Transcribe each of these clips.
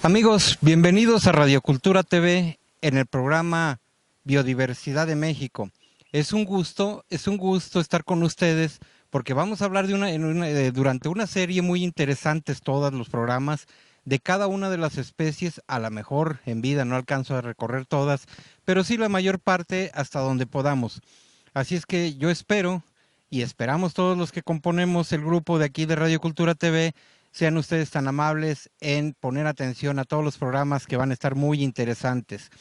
Amigos, bienvenidos a Radiocultura TV en el programa Biodiversidad de México. Es un gusto estar con ustedes porque vamos a hablar durante una serie muy interesante, todos los programas, de cada una de las especies. A lo mejor en vida no alcanzo a recorrer todas, pero sí la mayor parte hasta donde podamos. Así es que yo espero y esperamos todos los que componemos el grupo de aquí de Radiocultura TV, sean ustedes tan amables en poner atención a todos los programas que van a estar muy interesantes.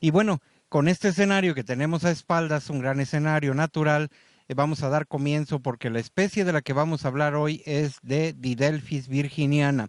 Y bueno, con este escenario que tenemos a espaldas, un gran escenario natural, vamos a dar comienzo porque la especie de la que vamos a hablar hoy es de Didelphis virginiana.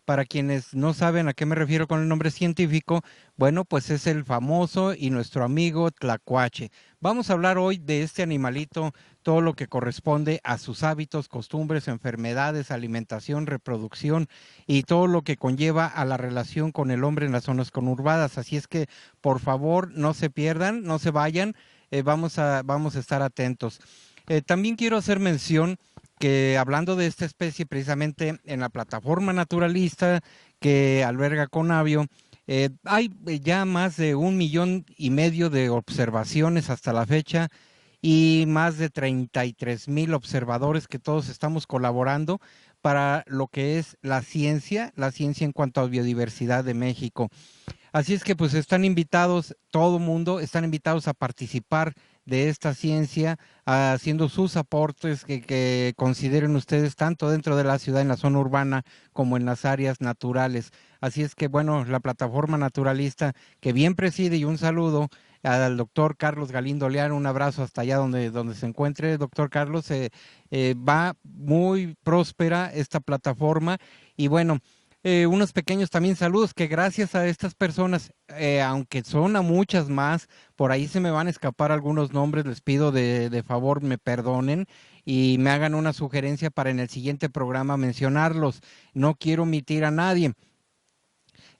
Para quienes no saben a qué me refiero con el nombre científico, bueno, pues es el famoso y nuestro amigo tlacuache. Vamos a hablar hoy de este animalito, todo lo que corresponde a sus hábitos, costumbres, enfermedades, alimentación, reproducción y todo lo que conlleva a la relación con el hombre en las zonas conurbadas. Así es que, por favor, no se pierdan, no se vayan, vamos a estar atentos. También quiero hacer mención que hablando de esta especie precisamente en la plataforma naturalista que alberga Conavio, hay ya más de 1,5 millones de observaciones hasta la fecha y más de 33,000 observadores que todos estamos colaborando para lo que es la ciencia en cuanto a biodiversidad de México. Así es que pues están invitados, todo mundo, están invitados a participar de esta ciencia, haciendo sus aportes que consideren ustedes tanto dentro de la ciudad, en la zona urbana, como en las áreas naturales. Así es que bueno, la plataforma naturalista que bien preside, y un saludo al doctor Carlos Galindo Leal, un abrazo hasta allá donde se encuentre, doctor Carlos, va muy próspera esta plataforma y bueno, unos pequeños también saludos que gracias a estas personas, aunque son a muchas más, por ahí se me van a escapar algunos nombres, les pido de favor me perdonen y me hagan una sugerencia para en el siguiente programa mencionarlos. No quiero omitir a nadie.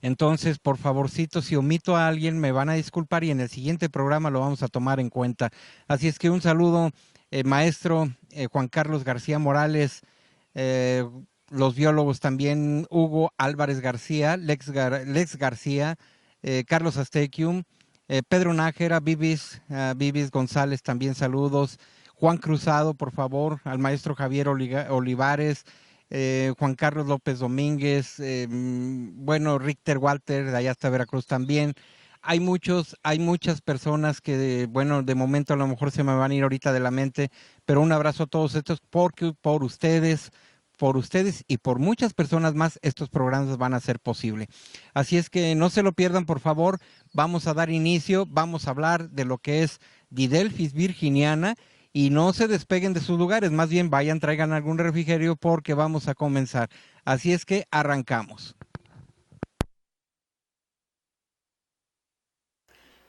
Entonces, por favorcito, si omito a alguien, me van a disculpar y en el siguiente programa lo vamos a tomar en cuenta. Así es que un saludo, maestro Juan Carlos García Morales, eh, los biólogos también, Hugo Álvarez García, Lex García, Carlos Astequium, Pedro Nájera, Vivis González, también saludos. Juan Cruzado, por favor, al maestro Javier Olivares, Juan Carlos López Domínguez, bueno, Richter Walter, de allá hasta Veracruz también. Hay muchas personas que, bueno, de momento a lo mejor se me van a ir ahorita de la mente, pero un abrazo a todos estos porque por ustedes y por muchas personas más, estos programas van a ser posible. Así es que no se lo pierdan, por favor. Vamos a dar inicio, vamos a hablar de lo que es Didelphis virginiana y no se despeguen de sus lugares, más bien vayan, traigan algún refrigerio porque vamos a comenzar. Así es que arrancamos.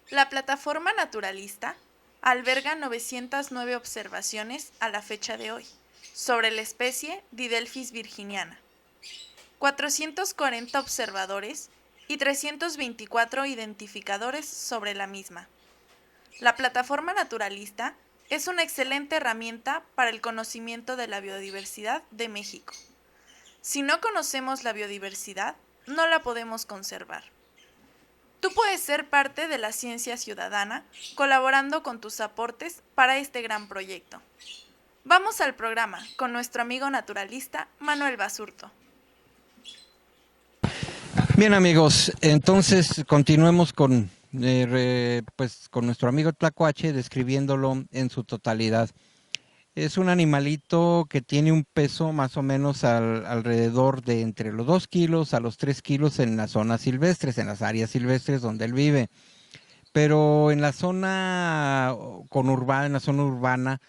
La plataforma naturalista alberga 909 observaciones a la fecha de hoy sobre la especie Didelphis virginiana, 440 observadores y 324 identificadores sobre la misma. La plataforma naturalista es una excelente herramienta para el conocimiento de la biodiversidad de México. Si no conocemos la biodiversidad, no la podemos conservar. Tú puedes ser parte de la ciencia ciudadana colaborando con tus aportes para este gran proyecto. Vamos al programa con nuestro amigo naturalista Manuel Basurto. Bien amigos, entonces continuemos con nuestro amigo tlacuache, describiéndolo en su totalidad. Es un animalito que tiene un peso más o menos alrededor de entre los 2 kilos a los 3 kilos en las zonas silvestres, en las áreas silvestres donde él vive. Pero en la zona conurbada, en la zona urbana,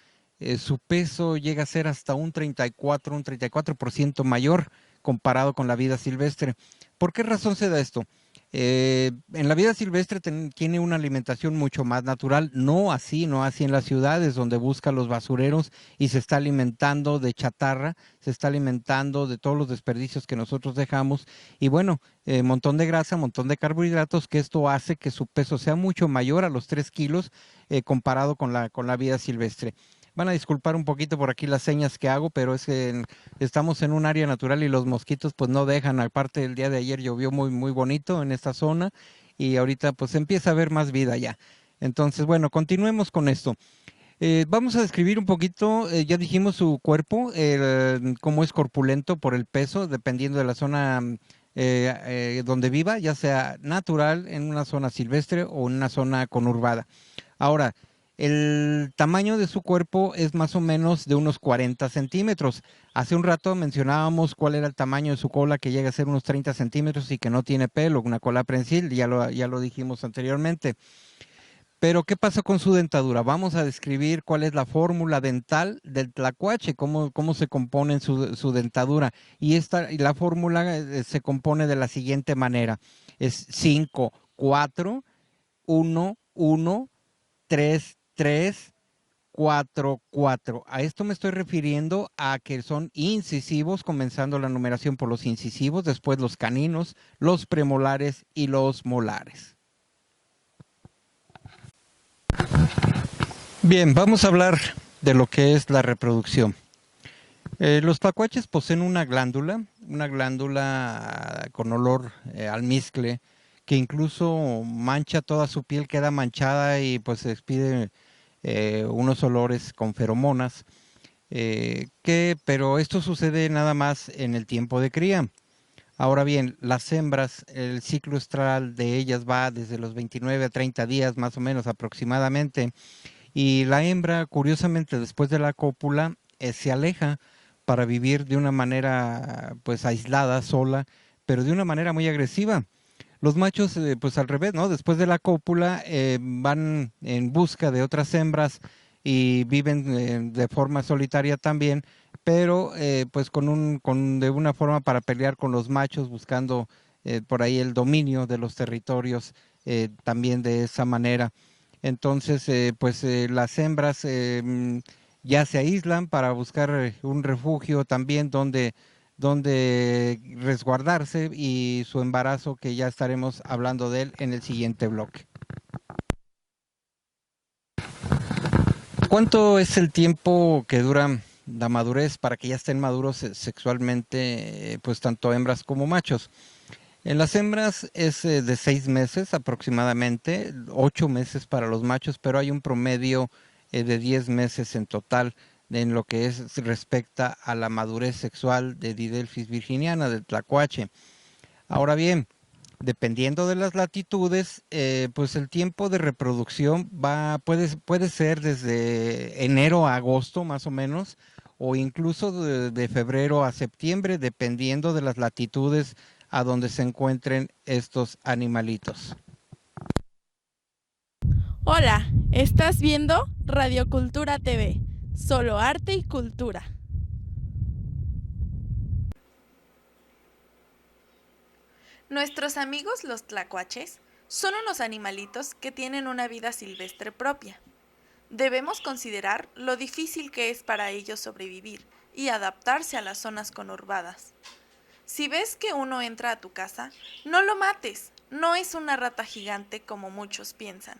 su peso llega a ser hasta un 34% mayor comparado con la vida silvestre. ¿Por qué razón se da esto? En la vida silvestre tiene una alimentación mucho más natural, no así en las ciudades donde busca los basureros y se está alimentando de chatarra, se está alimentando de todos los desperdicios que nosotros dejamos y bueno, montón de grasa, montón de carbohidratos, que esto hace que su peso sea mucho mayor a los 3 kilos comparado con la vida silvestre. Van a disculpar un poquito por aquí las señas que hago, pero es que estamos en un área natural y los mosquitos pues no dejan. Aparte, el día de ayer llovió muy bonito en esta zona y ahorita pues empieza a haber más vida ya. Entonces, bueno, continuemos con esto. Vamos a describir un poquito, ya dijimos su cuerpo, cómo es corpulento por el peso, dependiendo de la zona donde viva, ya sea natural, en una zona silvestre o en una zona conurbada. Ahora, el tamaño de su cuerpo es más o menos de unos 40 centímetros. Hace un rato mencionábamos cuál era el tamaño de su cola, que llega a ser unos 30 centímetros y que no tiene pelo, una cola prensil, ya lo dijimos anteriormente. Pero, ¿qué pasa con su dentadura? Vamos a describir cuál es la fórmula dental del tlacuache, cómo se compone en su dentadura. Y la fórmula se compone de la siguiente manera. Es 5, 4, 1, 1, 3, 3, 4, 4. A esto me estoy refiriendo a que son incisivos, comenzando la numeración por los incisivos, después los caninos, los premolares y los molares. Bien, vamos a hablar de lo que es la reproducción. Los tlacuaches poseen una glándula con olor almizcle, que incluso mancha toda su piel, queda manchada y pues se expide unos olores con feromonas, pero esto sucede nada más en el tiempo de cría. Ahora bien, las hembras, el ciclo estral de ellas va desde los 29 a 30 días más o menos aproximadamente. Y la hembra, curiosamente, después de la cópula, se aleja para vivir de una manera, pues aislada, sola, pero de una manera muy agresiva. Los machos, pues al revés, ¿no? Después de la cópula, van en busca de otras hembras y viven de forma solitaria también, pero pues de una forma para pelear con los machos, buscando por ahí el dominio de los territorios, también de esa manera. Entonces, las hembras ya se aíslan para buscar un refugio también donde resguardarse, y su embarazo, que ya estaremos hablando de él en el siguiente bloque. ¿Cuánto es el tiempo que dura la madurez para que ya estén maduros sexualmente, pues tanto hembras como machos? En las hembras es de 6 meses aproximadamente, 8 meses para los machos, pero hay un promedio de 10 meses en total en lo que respecta a la madurez sexual de Didelphis virginiana, del tlacuache. Ahora bien, dependiendo de las latitudes, pues el tiempo de reproducción puede ser desde enero a agosto más o menos, o incluso de febrero a septiembre, dependiendo de las latitudes a donde se encuentren estos animalitos. Hola, estás viendo Radiocultura TV, solo arte y cultura. Nuestros amigos los tlacuaches son unos animalitos que tienen una vida silvestre propia. Debemos considerar lo difícil que es para ellos sobrevivir y adaptarse a las zonas conurbadas. Si ves que uno entra a tu casa, no lo mates, no es una rata gigante como muchos piensan.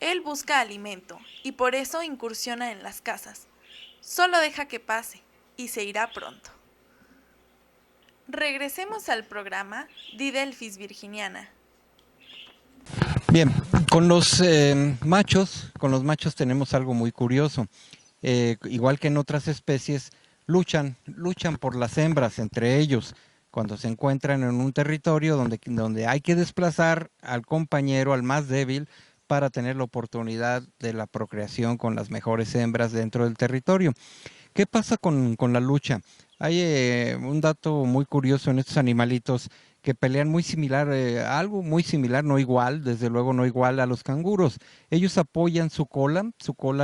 Él busca alimento y por eso incursiona en las casas. Solo deja que pase y se irá pronto. Regresemos al programa Didelphis virginiana. Bien, con los machos tenemos algo muy curioso. Igual que en otras especies, luchan por las hembras entre ellos. Cuando se encuentran en un territorio donde hay que desplazar al compañero, al más débil, para tener la oportunidad de la procreación con las mejores hembras dentro del territorio. ¿Qué pasa con la lucha? Hay un dato muy curioso en estos animalitos, que pelean muy similar, algo muy similar, no igual, desde luego no igual a los canguros. Ellos apoyan su cola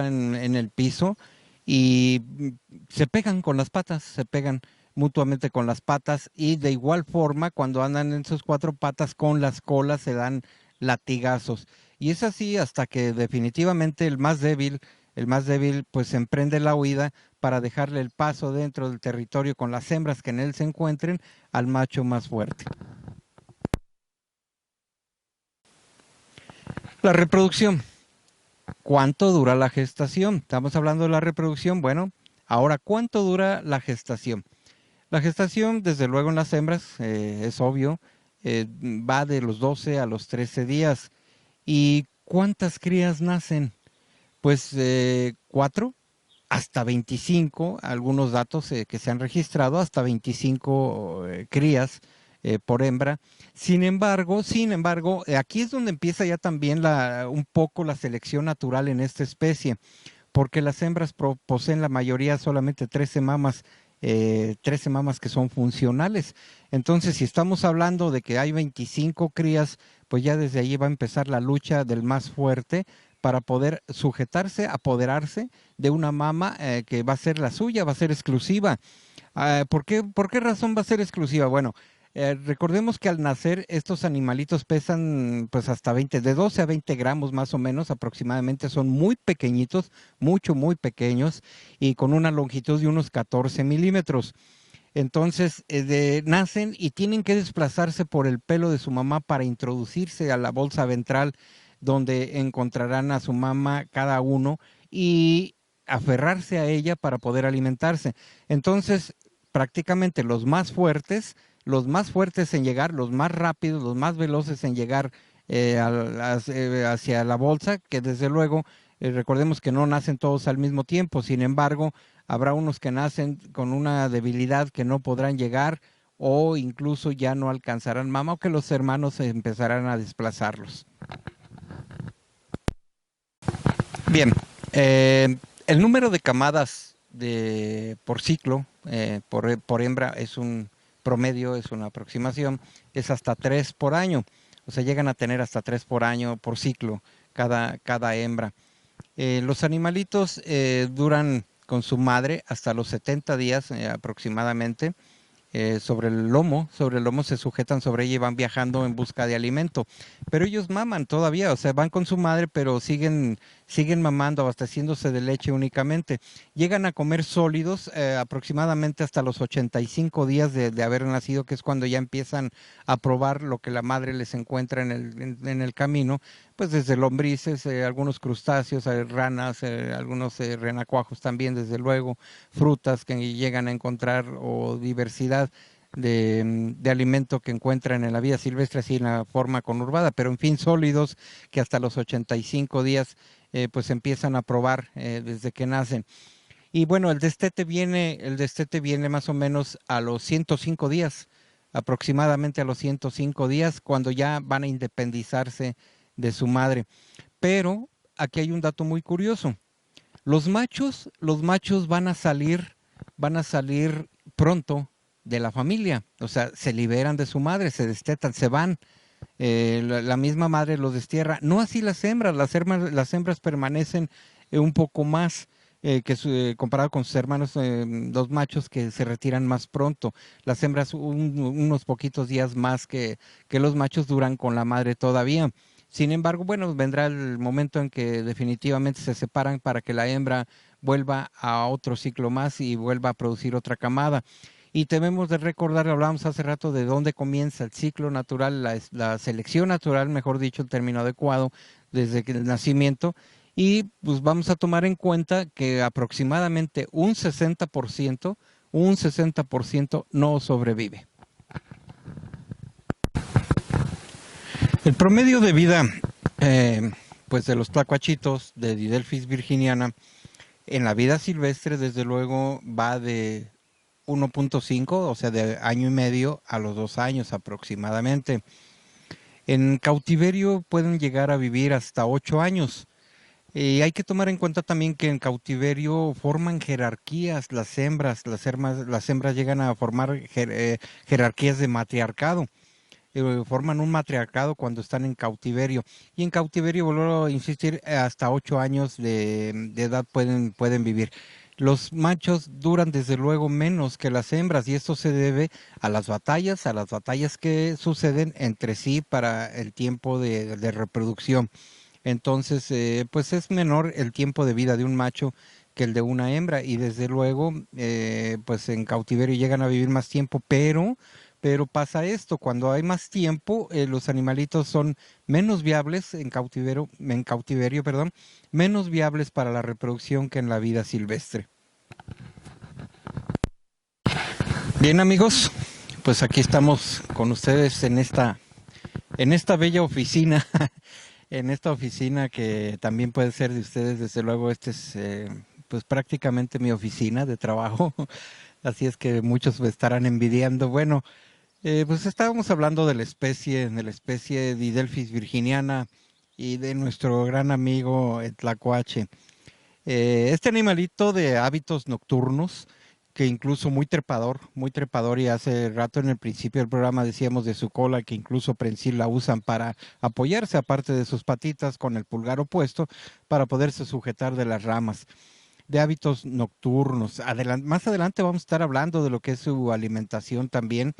en el piso, y se pegan con las patas, se pegan mutuamente con las patas, y de igual forma cuando andan en sus cuatro patas con las colas se dan latigazos. Y es así hasta que definitivamente el más débil pues emprende la huida para dejarle el paso dentro del territorio con las hembras que en él se encuentren al macho más fuerte. La reproducción. ¿Cuánto dura la gestación? Estamos hablando de la reproducción. Bueno, ahora, ¿cuánto dura la gestación? La gestación, desde luego en las hembras, es obvio, va de los 12 a los 13 días. ¿Y cuántas crías nacen? Pues 4 hasta 25, algunos datos que se han registrado, hasta 25 crías por hembra. Sin embargo, aquí es donde empieza ya también un poco la selección natural en esta especie, porque las hembras poseen la mayoría solamente 13 mamas que son funcionales. Entonces, si estamos hablando de que hay 25 crías, pues ya desde ahí va a empezar la lucha del más fuerte para poder sujetarse, apoderarse de una mama que va a ser la suya, va a ser exclusiva. ¿Por qué razón va a ser exclusiva? Bueno, recordemos que al nacer estos animalitos pesan pues hasta 20, de 12 a 20 gramos más o menos aproximadamente, son muy pequeñitos, muy pequeños y con una longitud de unos 14 milímetros. Entonces, nacen y tienen que desplazarse por el pelo de su mamá para introducirse a la bolsa ventral, donde encontrarán a su mamá cada uno y aferrarse a ella para poder alimentarse. Entonces, prácticamente los más fuertes en llegar, los más rápidos, los más veloces en llegar hacia la bolsa, que desde luego, recordemos que no nacen todos al mismo tiempo, sin embargo, habrá unos que nacen con una debilidad que no podrán llegar o incluso ya no alcanzarán mama o que los hermanos empezarán a desplazarlos. Bien, el número de camadas por ciclo, por hembra, es un promedio, es una aproximación, es hasta 3 por año. O sea, llegan a tener hasta 3 por año, por ciclo, cada hembra. Los animalitos duran con su madre hasta los 70 días aproximadamente. Sobre el lomo se sujetan sobre ella y van viajando en busca de alimento. Pero ellos maman todavía, o sea, van con su madre, pero siguen mamando, abasteciéndose de leche únicamente. Llegan a comer sólidos aproximadamente hasta los 85 días de haber nacido, que es cuando ya empiezan a probar lo que la madre les encuentra en el camino, pues desde lombrices, algunos crustáceos, ranas, algunos renacuajos también, desde luego, frutas que llegan a encontrar o diversidad de alimento que encuentran en la vida silvestre, así en la forma conurbada, pero en fin, sólidos que hasta los 85 días pues empiezan a probar desde que nacen. Y bueno, el destete viene más o menos a los 105 días, aproximadamente a los 105 días, cuando ya van a independizarse de su madre. Pero aquí hay un dato muy curioso. Los machos van a salir pronto de la familia, o sea, se liberan de su madre, se destetan, se van. La misma madre los destierra. No así las hembras permanecen un poco más comparado con sus hermanos, los machos que se retiran más pronto. Las hembras unos poquitos días más que los machos duran con la madre todavía. Sin embargo, bueno, vendrá el momento en que definitivamente se separan para que la hembra vuelva a otro ciclo más y vuelva a producir otra camada. Y debemos de recordar, hablábamos hace rato de dónde comienza el ciclo natural, la selección natural, mejor dicho, el término adecuado, desde el nacimiento. Y pues vamos a tomar en cuenta que aproximadamente un 60% no sobrevive. El promedio de vida pues de los tlacuachitos de Didelphis virginiana en la vida silvestre, desde luego, va de 1.5, o sea, de año y medio a los 2 años aproximadamente. En cautiverio pueden llegar a vivir hasta 8 años. Y hay que tomar en cuenta también que en cautiverio forman jerarquías las hembras llegan a formar jerarquías de matriarcado. Forman un matriarcado cuando están en cautiverio. Y en cautiverio, vuelvo a insistir, hasta 8 años de edad pueden vivir. Los machos duran desde luego menos que las hembras y esto se debe a las batallas que suceden entre sí para el tiempo de reproducción. Entonces, pues es menor el tiempo de vida de un macho que el de una hembra y desde luego, pues en cautiverio llegan a vivir más tiempo, pero Pero pasa esto, cuando hay más tiempo, los animalitos son menos viables en cautiverio, perdón, menos viables para la reproducción que en la vida silvestre. Bien, amigos, pues aquí estamos con ustedes en esta bella oficina, en esta oficina que también puede ser de ustedes. Desde luego, este es pues prácticamente mi oficina de trabajo, así es que muchos me estarán envidiando. Bueno, pues estábamos hablando de la especie Didelphis virginiana y de nuestro gran amigo el tlacuache. Este animalito de hábitos nocturnos, que incluso muy trepador, y hace rato en el principio del programa decíamos de su cola que incluso prensil la usan para apoyarse, aparte de sus patitas, con el pulgar opuesto, para poderse sujetar de las ramas. De hábitos nocturnos. Más adelante vamos a estar hablando de lo que es su alimentación también.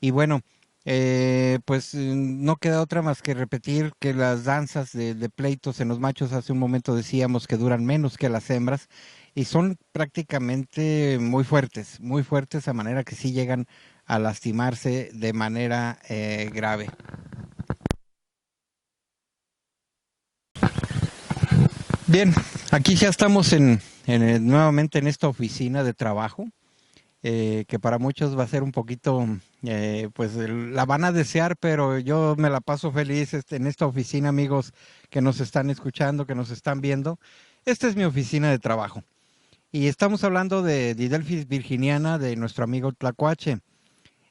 Y bueno, pues no queda otra más que repetir que las danzas de pleitos en los machos, hace un momento decíamos que duran menos que las hembras y son prácticamente muy fuertes, a manera que sí llegan a lastimarse de manera grave. Bien, aquí ya estamos nuevamente en esta oficina de trabajo. Que para muchos va a ser un poquito, pues la van a desear, pero yo me la paso feliz en esta oficina, amigos que nos están escuchando, que nos están viendo. Esta es mi oficina de trabajo y estamos hablando de Didelphis virginiana, de nuestro amigo tlacuache,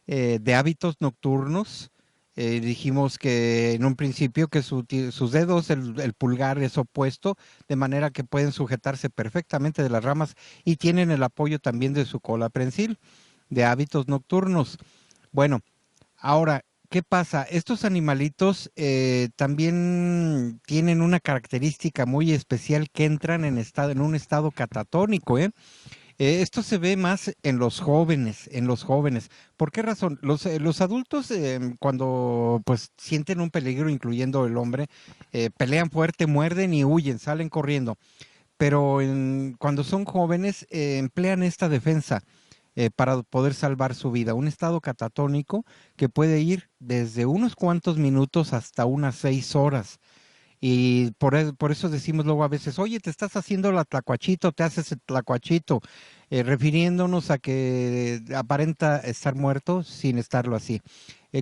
de hábitos nocturnos. Dijimos que en un principio que sus dedos, el pulgar es opuesto, de manera que pueden sujetarse perfectamente de las ramas y tienen el apoyo también de su cola prensil, de hábitos nocturnos. Bueno, ahora, ¿qué pasa? Estos animalitos también tienen una característica muy especial, que entran en un estado catatónico, ¿eh? Esto se ve más en los jóvenes, en los jóvenes. ¿Por qué razón? Los adultos, cuando pues sienten un peligro, incluyendo el hombre, pelean fuerte, muerden y huyen, salen corriendo. Pero cuando son jóvenes, emplean esta defensa para poder salvar su vida. Un estado catatónico que puede ir desde unos cuantos minutos hasta unas 6 horas. Y por eso decimos luego a veces, oye, te estás haciendo la tlacuachito, te haces el tlacuachito, refiriéndonos a que aparenta estar muerto sin estarlo así.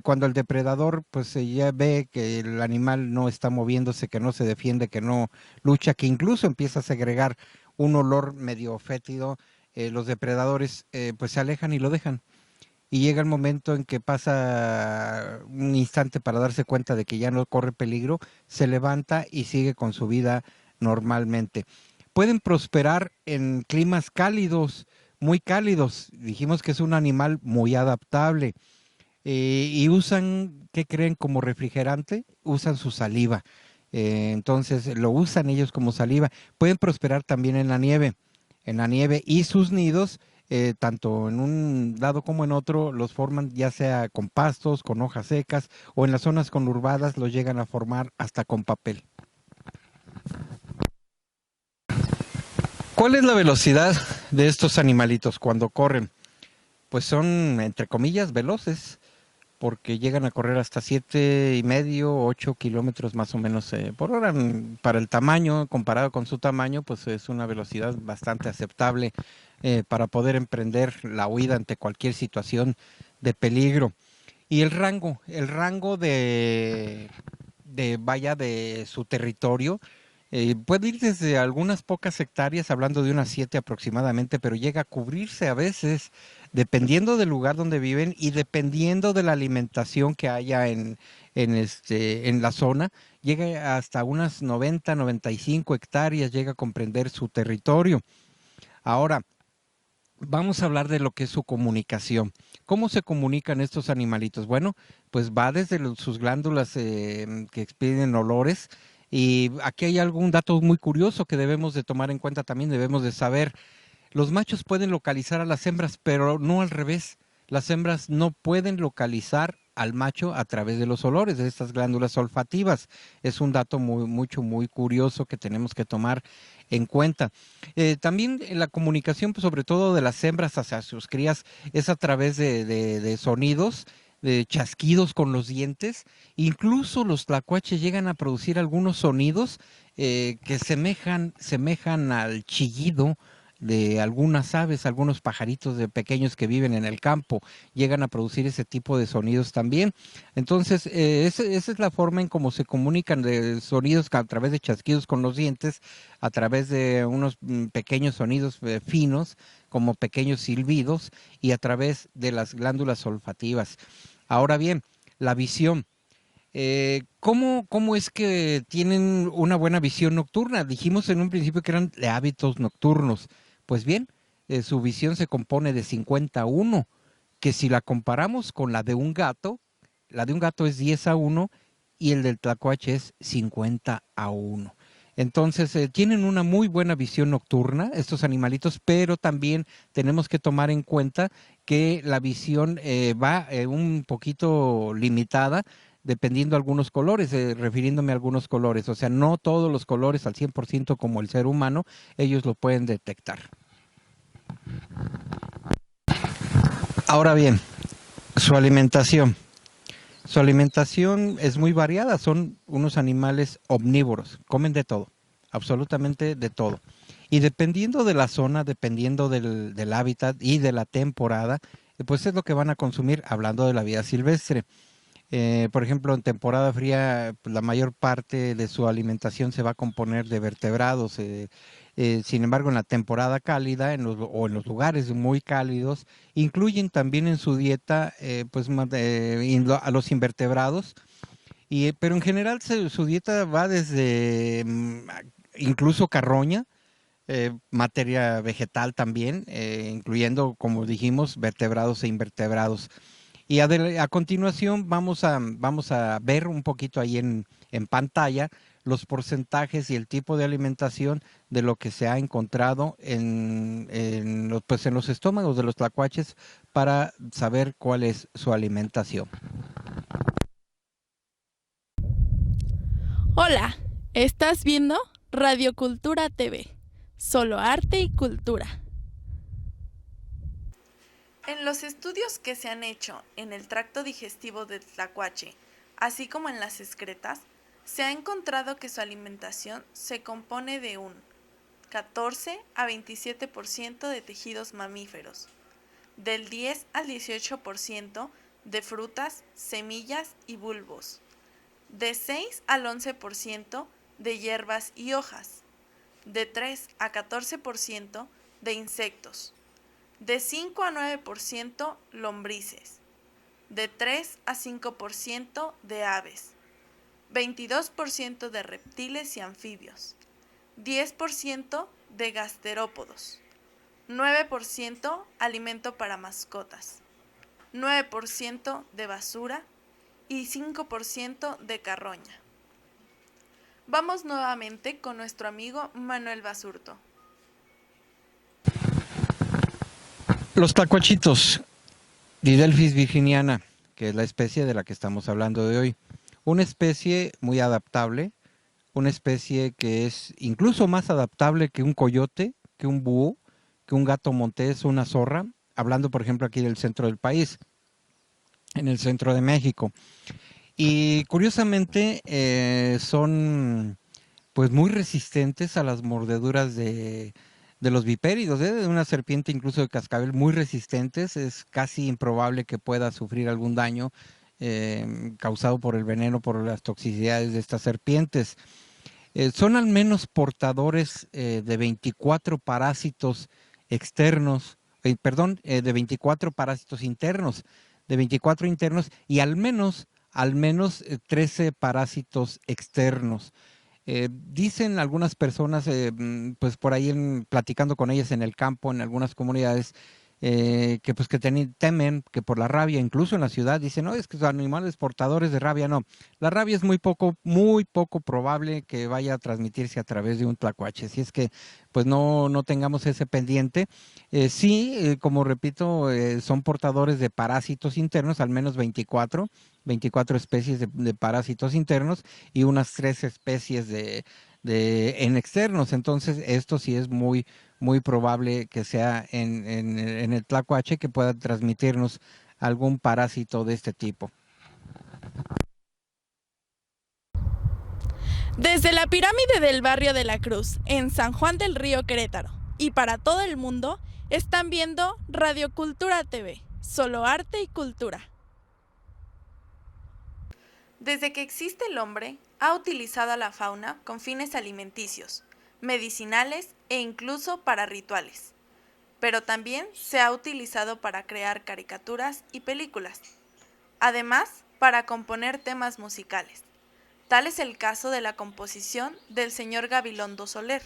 Cuando el depredador pues ya ve que el animal no está moviéndose, que no se defiende, que no lucha, que incluso empieza a segregar un olor medio fétido, los depredadores pues se alejan y lo dejan. Y llega el momento en que pasa un instante para darse cuenta de que ya no corre peligro, se levanta y sigue con su vida normalmente. Pueden prosperar en climas cálidos, muy cálidos. Dijimos que es un animal muy adaptable. Y usan, ¿qué creen como refrigerante? Usan su saliva. Entonces lo usan ellos como saliva. Pueden prosperar también en la nieve, y sus nidos, tanto en un lado como en otro, los forman ya sea con pastos, con hojas secas, o en las zonas conurbadas los llegan a formar hasta con papel. ¿Cuál es la velocidad de estos animalitos cuando corren? Pues son, entre comillas, veloces, porque llegan a correr hasta 7,5, 8 kilómetros más o menos por hora. Para el tamaño, comparado con su tamaño, pues es una velocidad bastante aceptable para poder emprender la huida ante cualquier situación de peligro. Y el rango de su territorio, puede ir desde algunas pocas hectáreas, hablando de unas 7 aproximadamente, pero llega a cubrirse a veces, dependiendo del lugar donde viven y dependiendo de la alimentación que haya en la zona, llega hasta unas 90, 95 hectáreas, llega a comprender su territorio. Ahora, vamos a hablar de lo que es su comunicación. ¿Cómo se comunican estos animalitos? Bueno, pues va desde sus glándulas que expiden olores. Y aquí hay algún dato muy curioso que debemos de tomar en cuenta también, debemos de saber. Los machos pueden localizar a las hembras, pero no al revés. Las hembras no pueden localizar al macho a través de los olores, de estas glándulas olfativas. Es un dato muy curioso que tenemos que tomar en cuenta. También la comunicación, pues, sobre todo de las hembras hacia sus crías, es a través de sonidos. de chasquidos con los dientes. Incluso los tlacuaches llegan a producir algunos sonidos que semejan al chillido de algunas aves, algunos pajaritos de pequeños que viven en el campo, llegan a producir ese tipo de sonidos también. Entonces, esa es la forma en cómo se comunican de sonidos a través de chasquidos con los dientes, a través de unos pequeños sonidos finos, como pequeños silbidos, y a través de las glándulas olfativas. Ahora bien, la visión. ¿Cómo es que tienen una buena visión nocturna? Dijimos en un principio que eran de hábitos nocturnos. Pues bien, su visión se compone de 50-1, que si la comparamos con la de un gato es 10-1 y el del tlacuache es 50-1. Entonces, tienen una muy buena visión nocturna estos animalitos, pero también tenemos que tomar en cuenta que la visión va un poquito limitada dependiendo algunos colores, refiriéndome a algunos colores. O sea, no todos los colores al 100% como el ser humano, ellos lo pueden detectar. Ahora bien, su alimentación. Su alimentación es muy variada, son unos animales omnívoros, comen de todo, absolutamente de todo. Y dependiendo de la zona, dependiendo del hábitat y de la temporada, pues es lo que van a consumir hablando de la vida silvestre. Por ejemplo, en temporada fría, pues, la mayor parte de su alimentación se va a componer de vertebrados. Sin embargo, en la temporada cálida o en los lugares muy cálidos, incluyen también en su dieta pues, a los invertebrados. Pero en general su dieta va desde incluso carroña, materia vegetal también, incluyendo, como dijimos, vertebrados e invertebrados. Y a continuación vamos a ver un poquito ahí en pantalla los porcentajes y el tipo de alimentación de lo que se ha encontrado pues en los estómagos de los tlacuaches para saber cuál es su alimentación. Hola, ¿estás viendo Radio Cultura TV? Solo arte y cultura. En los estudios que se han hecho en el tracto digestivo del tlacuache, así como en las excretas, se ha encontrado que su alimentación se compone de un 14 a 27% de tejidos mamíferos, del 10 al 18% de frutas, semillas y bulbos, de 6 al 11% de hierbas y hojas, de 3 a 14% de insectos, de 5 a 9% lombrices, de 3 a 5% de aves, 22% de reptiles y anfibios, 10% de gasterópodos, 9% alimento para mascotas, 9% de basura y 5% de carroña. Vamos nuevamente con nuestro amigo Manuel Basurto. Los tlacuachitos, Didelphis virginiana, que es la especie de la que estamos hablando de hoy. Una especie muy adaptable, una especie que es incluso más adaptable que un coyote, que un búho, que un gato montés, una zorra, hablando por ejemplo aquí del centro del país, en el centro de México. Y curiosamente son pues muy resistentes a las mordeduras de los vipéridos, de una serpiente incluso de cascabel, muy resistentes. Es casi improbable que pueda sufrir algún daño causado por el veneno, por las toxicidades de estas serpientes. Son al menos portadores de 24 parásitos externos, de 24 parásitos internos, de 24 internos y al menos 13 parásitos externos. Dicen algunas personas, pues por ahí platicando con ellas en el campo, en algunas comunidades, que pues que temen que por la rabia, incluso en la ciudad, dicen, no, es que son animales portadores de rabia, no. La rabia es muy poco probable que vaya a transmitirse a través de un tlacuache, si es que pues no tengamos ese pendiente. Sí, como repito, son portadores de parásitos internos, al menos 24 especies de parásitos internos y unas 3 especies en externos. Entonces, esto sí es muy probable que sea en el tlacuache que pueda transmitirnos algún parásito de este tipo. Desde la pirámide del barrio de la Cruz, en San Juan del Río, Querétaro, y para todo el mundo, están viendo Radio Cultura TV, solo arte y cultura. Desde que existe el hombre, ha utilizado a la fauna con fines alimenticios, medicinales e incluso para rituales. Pero también se ha utilizado para crear caricaturas y películas. Además, para componer temas musicales. Tal es el caso de la composición del señor Gabilondo Soler,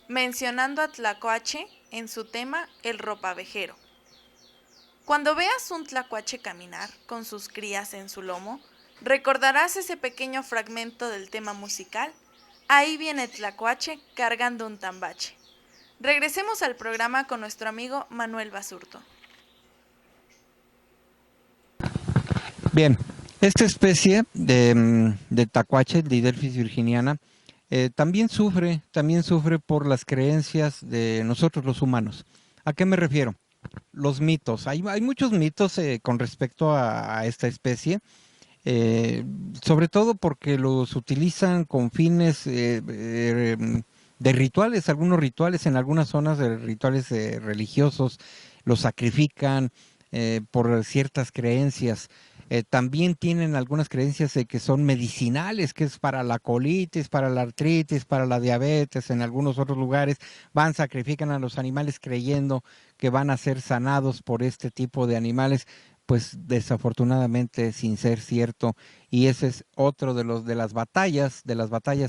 mencionando a Tlacuache en su tema El ropavejero. Cuando veas un tlacuache caminar con sus crías en su lomo, recordarás ese pequeño fragmento del tema musical. Ahí viene Tlacuache cargando un tambache. Regresemos al programa con nuestro amigo Manuel Basurto. Bien, esta especie de tacuache, Didelphis virginiana, también sufre por las creencias de nosotros los humanos. ¿A qué me refiero? Los mitos. Hay muchos mitos con respecto a esta especie, sobre todo porque los utilizan con fines de rituales, algunos rituales en algunas zonas de rituales religiosos, los sacrifican por ciertas creencias. También tienen algunas creencias de que son medicinales, que es para la colitis, para la artritis, para la diabetes. En algunos otros lugares sacrifican a los animales creyendo que van a ser sanados por este tipo de animales, pues desafortunadamente sin ser cierto. Y ese es otro de las batallas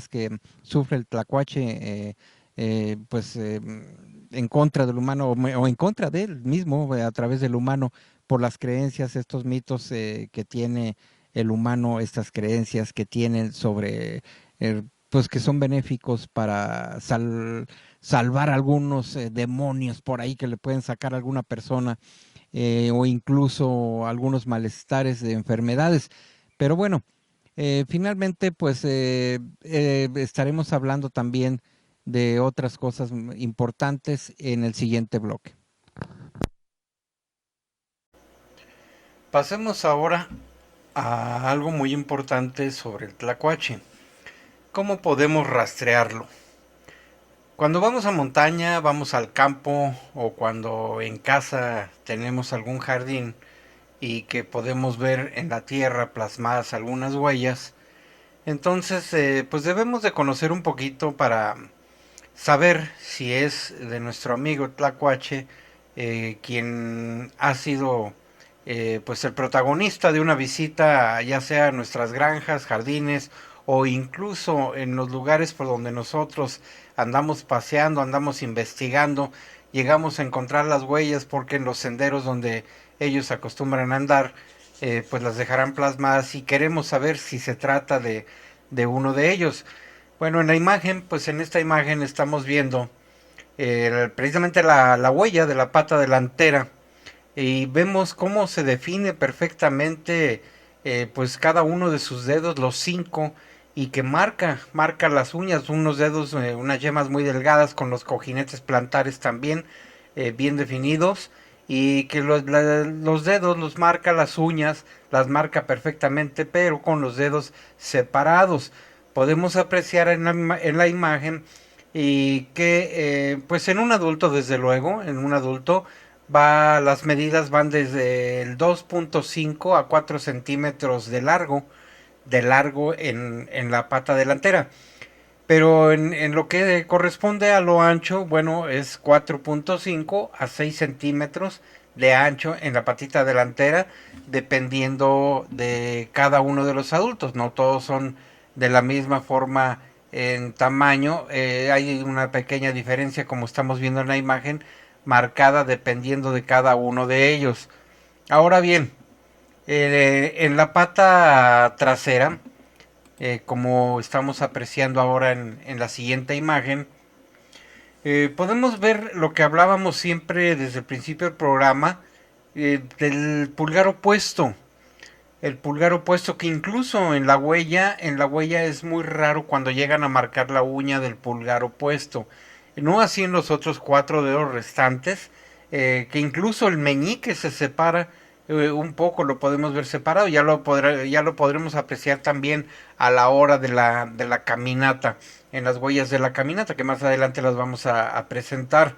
que sufre el tlacuache, en contra del humano o en contra de él mismo, a través del humano, por las creencias, estos mitos que tiene el humano, estas creencias que tienen sobre, pues que son benéficos para salvar algunos demonios por ahí que le pueden sacar a alguna persona, o incluso algunos malestares de enfermedades. Pero bueno, finalmente pues estaremos hablando también de otras cosas importantes en el siguiente bloque. Pasemos ahora a algo muy importante sobre el tlacuache. ¿Cómo podemos rastrearlo? Cuando vamos a montaña, vamos al campo, o cuando en casa tenemos algún jardín y que podemos ver en la tierra plasmadas algunas huellas, entonces pues debemos de conocer un poquito para saber si es de nuestro amigo tlacuache, quien ha sido pues el protagonista de una visita, ya sea a nuestras granjas, jardines, o incluso en los lugares por donde nosotros andamos paseando, andamos investigando, llegamos a encontrar las huellas, porque en los senderos donde ellos acostumbran a andar, pues las dejarán plasmadas, y queremos saber si se trata de uno de ellos. Bueno, en la imagen, pues en esta imagen estamos viendo precisamente la huella de la pata delantera, y vemos cómo se define perfectamente pues cada uno de sus dedos, los 5, y que marca las uñas, unos dedos, unas yemas muy delgadas, con los cojinetes plantares también bien definidos, y que los dedos los marca, las uñas las marca perfectamente, pero con los dedos separados. Podemos apreciar en la imagen y que pues en un adulto, desde luego, en un adulto las medidas van desde el 2.5 a 4 centímetros de largo en la pata delantera. Pero en lo que corresponde a lo ancho, bueno, es 4.5 a 6 centímetros de ancho en la patita delantera, dependiendo de cada uno de los adultos. No todos son de la misma forma en tamaño. Hay una pequeña diferencia, como estamos viendo en la imagen, marcada dependiendo de cada uno de ellos. Ahora bien, en la pata trasera, como estamos apreciando ahora en la siguiente imagen, podemos ver lo que hablábamos siempre desde el principio del programa, del pulgar opuesto. El pulgar opuesto, que incluso en la huella es muy raro cuando llegan a marcar la uña del pulgar opuesto. No así en los otros 4 dedos restantes, que incluso el meñique se separa un poco lo podemos ver separado, ya lo podremos apreciar también a la hora de la caminata, en las huellas de la caminata, que más adelante las vamos a presentar.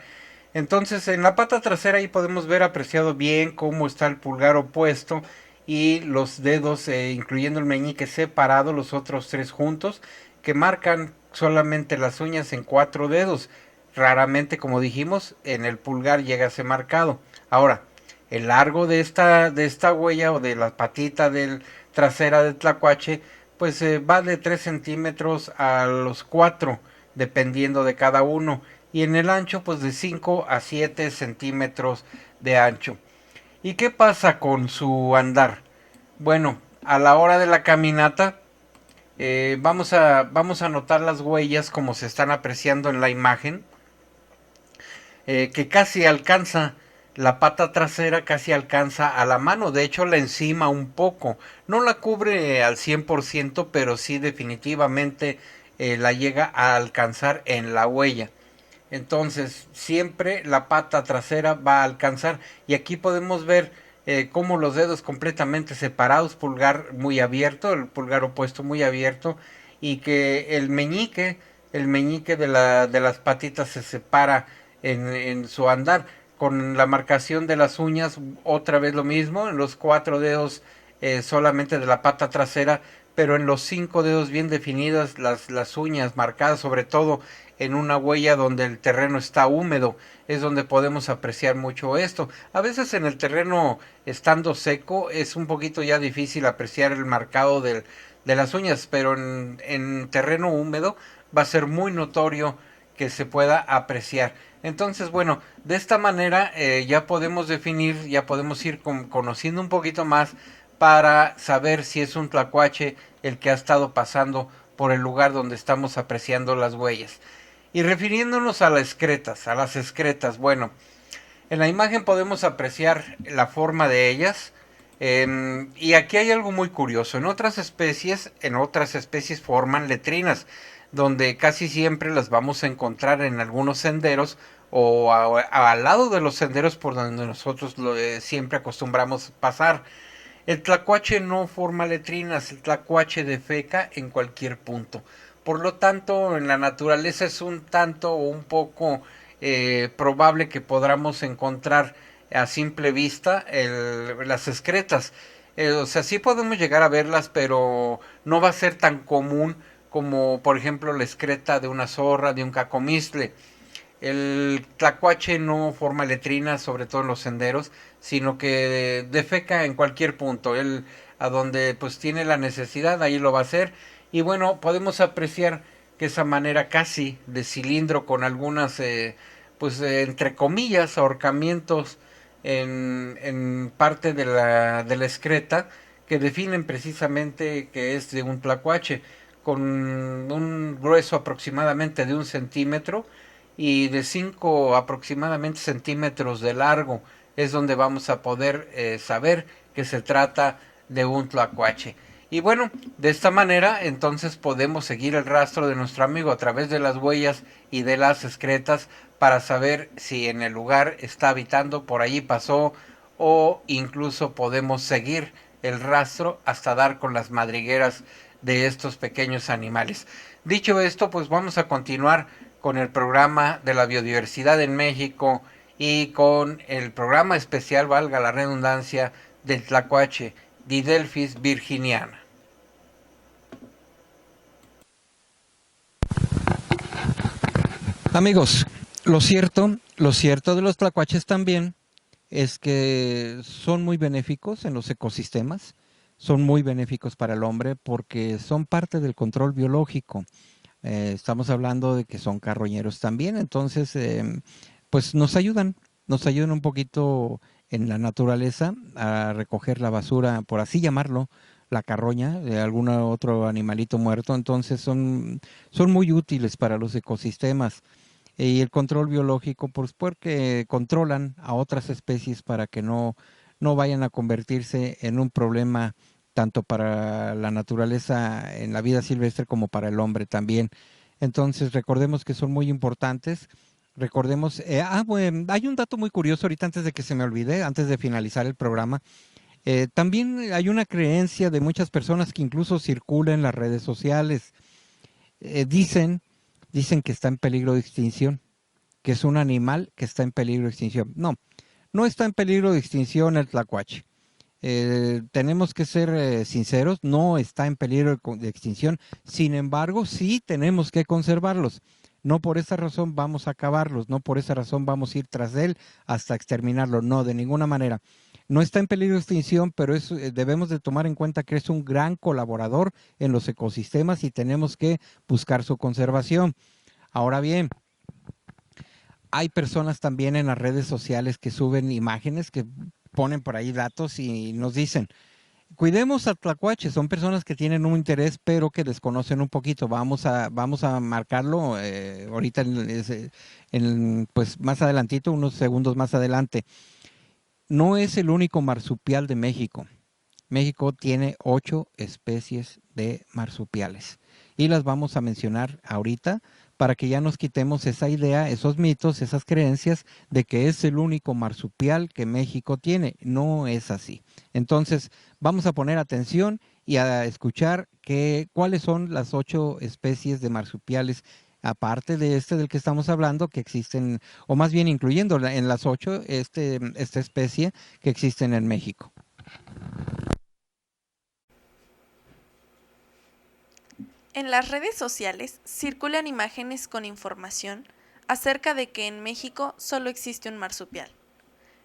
Entonces, en la pata trasera ahí podemos ver apreciado bien cómo está el pulgar opuesto y los dedos, incluyendo el meñique separado, los otros tres juntos, que marcan solamente las uñas en 4 dedos. Raramente, como dijimos, en el pulgar llega a ser marcado. Ahora, el largo de esta huella o de la patita del trasera del tlacuache, pues va de 3 centímetros a los 4, dependiendo de cada uno. Y en el ancho, pues de 5 a 7 centímetros de ancho. ¿Y qué pasa con su andar? Bueno, a la hora de la caminata, vamos a notar las huellas como se están apreciando en la imagen, que casi alcanza la pata trasera, casi alcanza a la mano, de hecho la encima un poco, no la cubre al 100%, pero sí definitivamente la llega a alcanzar en la huella. Entonces siempre la pata trasera va a alcanzar, y aquí podemos ver cómo los dedos completamente separados, pulgar muy abierto, el pulgar opuesto muy abierto, y que el meñique de las patitas se separa en su andar. Con la marcación de las uñas, otra vez lo mismo, en los 4 dedos solamente de la pata trasera, pero en los 5 dedos bien definidas las uñas marcadas, sobre todo en una huella donde el terreno está húmedo, es donde podemos apreciar mucho esto. A veces en el terreno estando seco es un poquito ya difícil apreciar el marcado de las uñas, pero en terreno húmedo va a ser muy notorio que se pueda apreciar. Entonces, bueno, de esta manera ya podemos definir, ya podemos ir conociendo un poquito más para saber si es un tlacuache el que ha estado pasando por el lugar donde estamos apreciando las huellas. Y refiriéndonos a las excretas, bueno, en la imagen podemos apreciar la forma de ellas, y aquí hay algo muy curioso. En otras especies forman letrinas, donde casi siempre las vamos a encontrar en algunos senderos o al lado de los senderos por donde nosotros siempre acostumbramos pasar. El tlacuache no forma letrinas, el tlacuache defeca en cualquier punto. Por lo tanto, en la naturaleza es un tanto o un poco probable que podamos encontrar a simple vista las excretas. O sea, sí podemos llegar a verlas, pero no va a ser tan común como, por ejemplo, la excreta de una zorra, de un cacomistle. El tlacuache no forma letrinas, sobre todo en los senderos, sino que defeca en cualquier punto. Él, a donde pues tiene la necesidad, ahí lo va a hacer. Y bueno, podemos apreciar que esa manera casi de cilindro con algunas, entre comillas, ahorcamientos en parte de la excreta, que definen precisamente que es de un tlacuache, con un grueso aproximadamente de 1 centímetro y de 5 aproximadamente centímetros de largo. Es donde vamos a poder saber que se trata de un tlacuache. Y bueno, de esta manera entonces podemos seguir el rastro de nuestro amigo a través de las huellas y de las excretas para saber si en el lugar está habitando, por allí pasó, o incluso podemos seguir el rastro hasta dar con las madrigueras de estos pequeños animales. Dicho esto, pues vamos a continuar con el programa de la biodiversidad en México y con el programa especial, valga la redundancia, del tlacuache, Didelphis virginiana. Amigos, lo cierto de los tlacuaches también es que son muy benéficos en los ecosistemas, son muy benéficos para el hombre porque son parte del control biológico. Estamos hablando de que son carroñeros también, entonces pues nos ayudan un poquito en la naturaleza a recoger la basura, por así llamarlo, la carroña de algún otro animalito muerto. Entonces son muy útiles para los ecosistemas. Y el control biológico, pues porque controlan a otras especies para que no vayan a convertirse en un problema tanto para la naturaleza en la vida silvestre como para el hombre también. Entonces recordemos que son muy importantes. Recordemos, bueno, hay un dato muy curioso ahorita antes de que se me olvide, antes de finalizar el programa. También hay una creencia de muchas personas que incluso circula en las redes sociales. Dicen que está en peligro de extinción, que es un animal que está en peligro de extinción. No, no está en peligro de extinción el tlacuache. Tenemos que ser sinceros, no está en peligro de extinción. Sin embargo, sí tenemos que conservarlos. No por esa razón vamos a acabarlos, no por esa razón vamos a ir tras él hasta exterminarlo. No, de ninguna manera. No está en peligro de extinción, pero debemos de tomar en cuenta que es un gran colaborador en los ecosistemas y tenemos que buscar su conservación. Ahora bien, hay personas también en las redes sociales que suben imágenes, que ponen por ahí datos y nos dicen, cuidemos al tlacuache. Son personas que tienen un interés pero que desconocen un poquito. Vamos a marcarlo ahorita, pues más adelantito, unos segundos más adelante. No es el único marsupial de México. México tiene 8 especies de marsupiales y las vamos a mencionar ahorita para que ya nos quitemos esa idea, esos mitos, esas creencias de que es el único marsupial que México tiene. No es así. Entonces, vamos a poner atención y a escuchar cuáles son las 8 especies de marsupiales, aparte de del que estamos hablando, que existen, o más bien incluyendo en las 8, esta especie que existen en México. En las redes sociales circulan imágenes con información acerca de que en México solo existe un marsupial.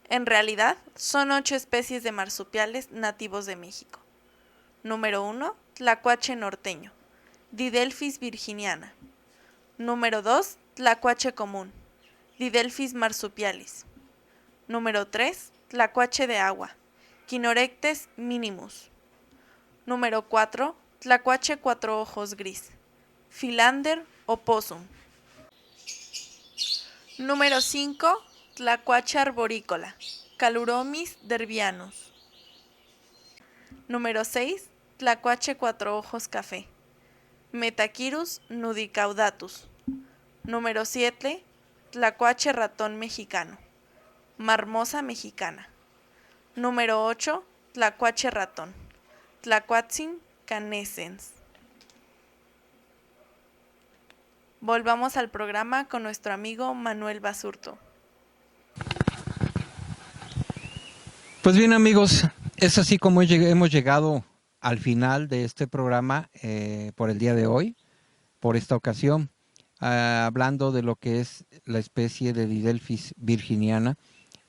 En realidad, son 8 especies de marsupiales nativos de México. Número 1, tlacuache norteño, Didelphis virginiana. Número 2, tlacuache común, Didelphis marsupialis. Número 3, tlacuache de agua, Chinorhectes minimus. Número 4, tlacuache cuatro ojos gris, Philander opossum. Número 5, tlacuache arborícola, Caluromis derbianus. Número 6, tlacuache cuatro ojos café, Metachirus nudicaudatus. Número 7, tlacuache ratón mexicano, Marmosa mexicana. Número 8, tlacuache ratón, Tlacuatzin canescens. Volvamos al programa con nuestro amigo Manuel Basurto. Pues bien, amigos, es así como hemos llegado al final de este programa por el día de hoy, por esta ocasión, hablando de lo que es la especie de Didelphis virginiana,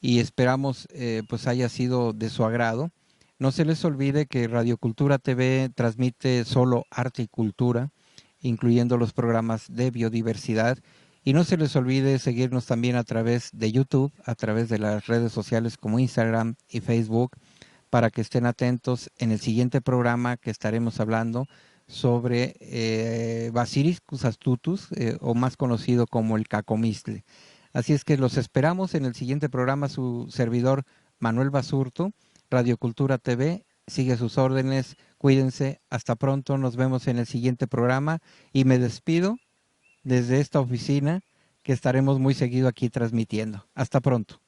y esperamos pues haya sido de su agrado. No se les olvide que Radio Cultura TV transmite solo arte y cultura, incluyendo los programas de biodiversidad. Y no se les olvide seguirnos también a través de YouTube, a través de las redes sociales como Instagram y Facebook, para que estén atentos en el siguiente programa que estaremos hablando sobre Basiliscus astutus, o más conocido como el cacomistle. Así es que los esperamos en el siguiente programa, su servidor Manuel Basurto. Radio Cultura TV sigue sus órdenes, cuídense, hasta pronto, nos vemos en el siguiente programa y me despido desde esta oficina que estaremos muy seguido aquí transmitiendo. Hasta pronto.